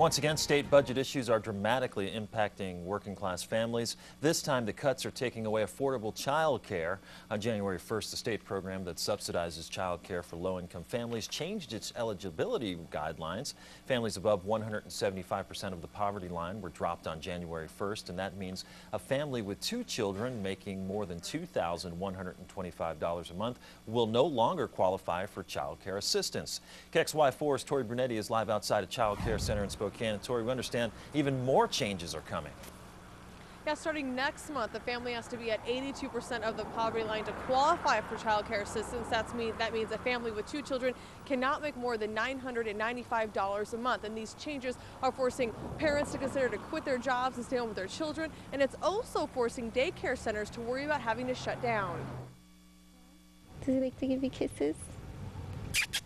Once again, state budget issues are dramatically impacting working class families. This time, the cuts are taking away affordable child care. On January 1st, the state program that subsidizes child care for low-income families changed its eligibility guidelines. Families above 175% of the poverty line were dropped on January 1st, and that means a family with 2 children making more than $2,125 a month will no longer qualify for child care assistance. KXY4's Tori Brunetti is live outside a child care center in Spokane. And Tori, we understand even more changes are coming. Yeah, starting next month, the family has to be at 82% of the poverty line to qualify for child care assistance. That means a family with 2 children cannot make more than $995 a month. And these changes are forcing parents to consider to quit their jobs and stay home with their children. And it's also forcing daycare centers to worry about having to shut down. Does he like to give you kisses?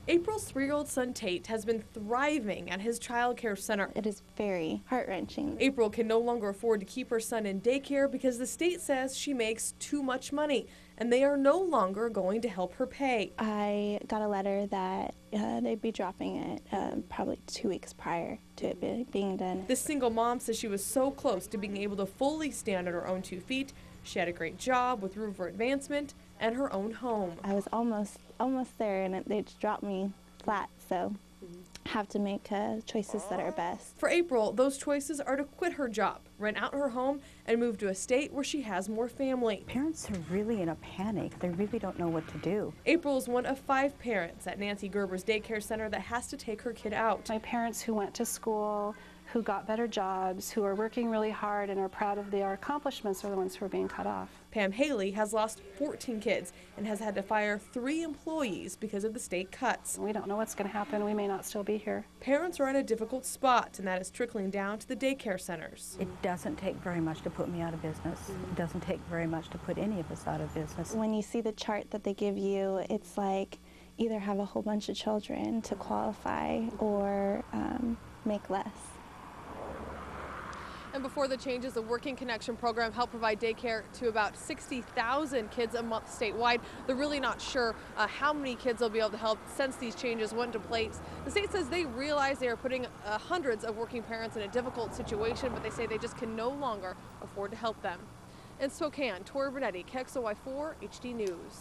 April's 3-year-old son Tate has been thriving at his child care center. It is very heart-wrenching. April can no longer afford to keep her son in daycare because the state says she makes too much money, and they are no longer going to help her pay. I got a letter that they'd be dropping it probably 2 weeks prior to it being done. This single mom says she was so close to being able to fully stand on her own 2 feet. She had a great job with room for advancement and her own home. I was almost there, and they just dropped me flat, so I have to make choices that are best. For April, those choices are to quit her job, rent out her home, and move to a state where she has more family. Parents are really in a panic. They really don't know what to do. April is one of 5 parents at Nancy Gerber's daycare center that has to take her kid out. My parents who went to school, who got better jobs, who are working really hard and are proud of their accomplishments are the ones who are being cut off. Pam Haley has lost 14 kids and has had to fire 3 employees because of the state cuts. We don't know what's going to happen. We may not still be here. Parents are in a difficult spot, and that is trickling down to the daycare centers. It doesn't take very much to put me out of business. It doesn't take very much to put any of us out of business. When you see the chart that they give you, it's like either have a whole bunch of children to qualify or make less. And before the changes, the Working Connection program helped provide daycare to about 60,000 kids a month statewide. They're really not sure how many kids they'll be able to help since these changes went into place. The state says they realize they are putting hundreds of working parents in a difficult situation, but they say they just can no longer afford to help them. In Spokane, Tori Brunetti, KXOY4 HD News.